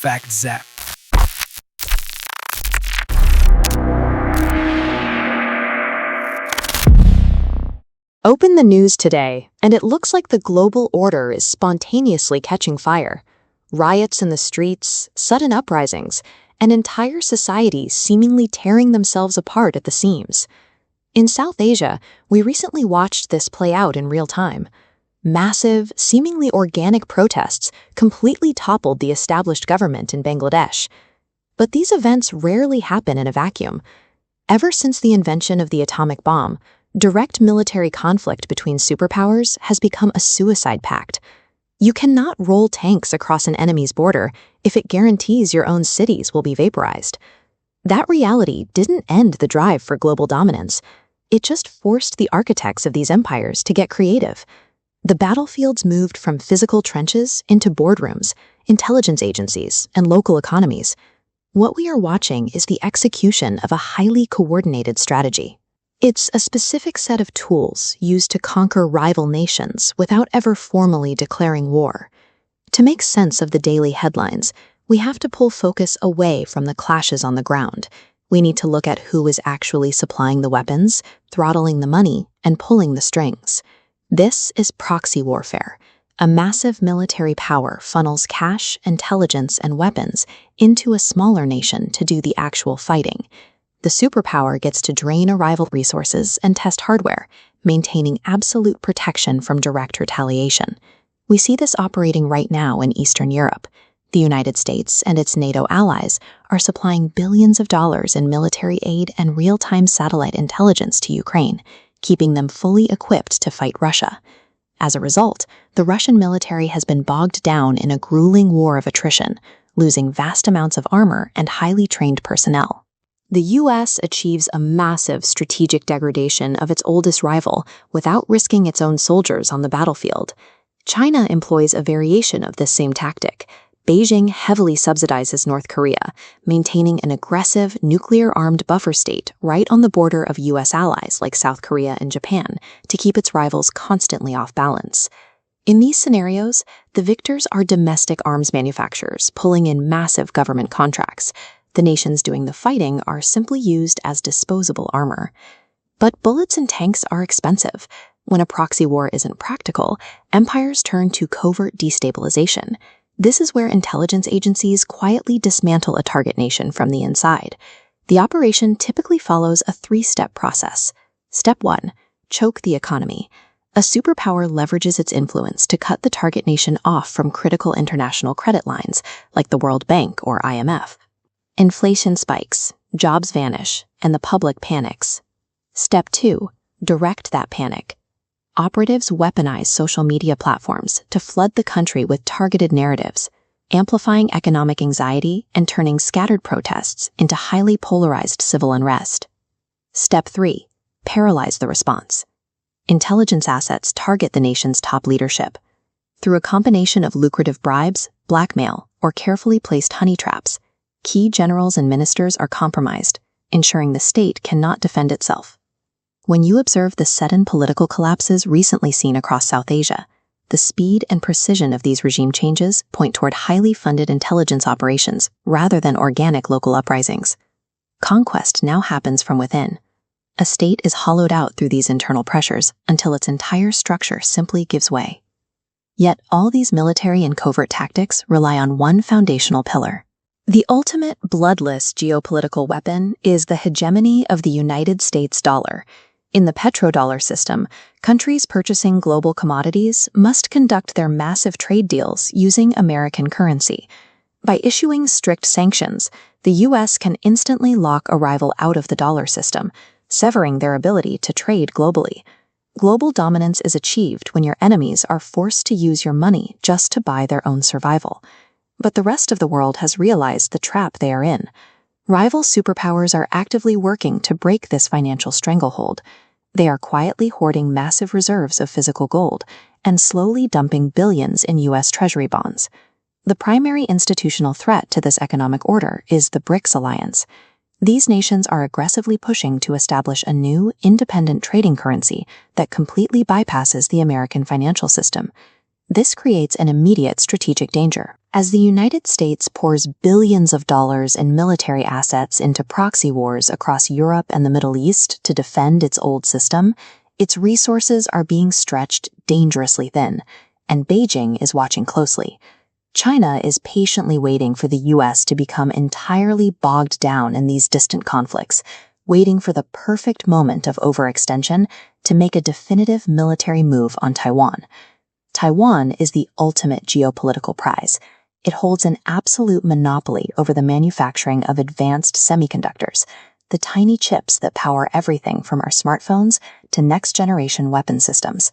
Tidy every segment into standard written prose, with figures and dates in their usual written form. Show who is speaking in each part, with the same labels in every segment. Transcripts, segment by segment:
Speaker 1: FactZzzap.
Speaker 2: Open the news today, and it looks like the global order is spontaneously catching fire. Riots in the streets, sudden uprisings, and entire societies seemingly tearing themselves apart at the seams. In South Asia, we recently watched this play out in real time. Massive, seemingly organic protests completely toppled the established government in Bangladesh. But these events rarely happen in a vacuum. Ever since the invention of the atomic bomb, direct military conflict between superpowers has become a suicide pact. You cannot roll tanks across an enemy's border if it guarantees your own cities will be vaporized. That reality didn't end the drive for global dominance. It just forced the architects of these empires to get creative. The battlefields moved from physical trenches into boardrooms, intelligence agencies, and local economies. What we are watching is the execution of a highly coordinated strategy. It's a specific set of tools used to conquer rival nations without ever formally declaring war. To make sense of the daily headlines, we have to pull focus away from the clashes on the ground. We need to look at who is actually supplying the weapons, throttling the money, and pulling the strings. This is proxy warfare. A massive military power funnels cash, intelligence, and weapons into a smaller nation to do the actual fighting. The superpower gets to drain a rival resources and test hardware, maintaining absolute protection from direct retaliation. We see this operating right now in Eastern Europe. The United States and its NATO allies are supplying billions of dollars in military aid and real-time satellite intelligence to Ukraine, keeping them fully equipped to fight Russia. As a result, the Russian military has been bogged down in a grueling war of attrition, losing vast amounts of armor and highly trained personnel. The U.S. achieves a massive strategic degradation of its oldest rival without risking its own soldiers on the battlefield. China employs a variation of this same tactic. Beijing heavily subsidizes North Korea, maintaining an aggressive, nuclear-armed buffer state right on the border of U.S. allies like South Korea and Japan to keep its rivals constantly off balance. In these scenarios, the victors are domestic arms manufacturers pulling in massive government contracts. The nations doing the fighting are simply used as disposable armor. But bullets and tanks are expensive. When a proxy war isn't practical, empires turn to covert destabilization. This is where intelligence agencies quietly dismantle a target nation from the inside. The operation typically follows a three-step process. Step 1. Choke the economy. A superpower leverages its influence to cut the target nation off from critical international credit lines, like the World Bank or IMF. Inflation spikes, jobs vanish, and the public panics. Step 2. Direct that panic. Operatives weaponize social media platforms to flood the country with targeted narratives, amplifying economic anxiety and turning scattered protests into highly polarized civil unrest. Step 3. Paralyze the response. Intelligence assets target the nation's top leadership. Through a combination of lucrative bribes, blackmail, or carefully placed honey traps, key generals and ministers are compromised, ensuring the state cannot defend itself. When you observe the sudden political collapses recently seen across South Asia, the speed and precision of these regime changes point toward highly funded intelligence operations rather than organic local uprisings. Conquest now happens from within. A state is hollowed out through these internal pressures until its entire structure simply gives way. Yet all these military and covert tactics rely on one foundational pillar. The ultimate bloodless geopolitical weapon is the hegemony of the United States dollar. In the petrodollar system, countries purchasing global commodities must conduct their massive trade deals using American currency. By issuing strict sanctions, the U.S. can instantly lock a rival out of the dollar system, severing their ability to trade globally. Global dominance is achieved when your enemies are forced to use your money just to buy their own survival. But the rest of the world has realized the trap they are in. Rival superpowers are actively working to break this financial stranglehold. They are quietly hoarding massive reserves of physical gold and slowly dumping billions in U.S. Treasury bonds. The primary institutional threat to this economic order is the BRICS alliance. These nations are aggressively pushing to establish a new, independent trading currency that completely bypasses the American financial system. This creates an immediate strategic danger. As the United States pours billions of dollars in military assets into proxy wars across Europe and the Middle East to defend its old system, its resources are being stretched dangerously thin, and Beijing is watching closely. China is patiently waiting for the US to become entirely bogged down in these distant conflicts, waiting for the perfect moment of overextension to make a definitive military move on Taiwan. Taiwan is the ultimate geopolitical prize. It holds an absolute monopoly over the manufacturing of advanced semiconductors, the tiny chips that power everything from our smartphones to next-generation weapon systems.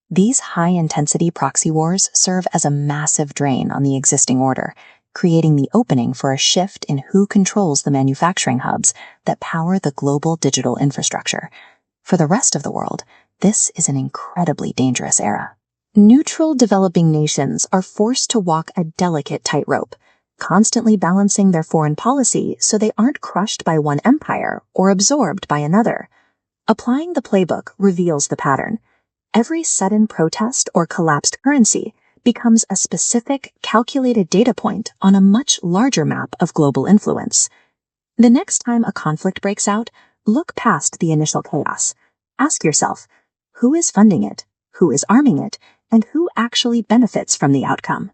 Speaker 2: These high-intensity proxy wars serve as a massive drain on the existing order, creating the opening for a shift in who controls the manufacturing hubs that power the global digital infrastructure. For the rest of the world, this is an incredibly dangerous era. Neutral developing nations are forced to walk a delicate tightrope, constantly balancing their foreign policy so they aren't crushed by one empire or absorbed by another. Applying the playbook reveals the pattern. Every sudden protest or collapsed currency becomes a specific, calculated data point on a much larger map of global influence. The next time a conflict breaks out, look past the initial chaos. Ask yourself, who is funding it? Who is arming it? And who actually benefits from the outcome?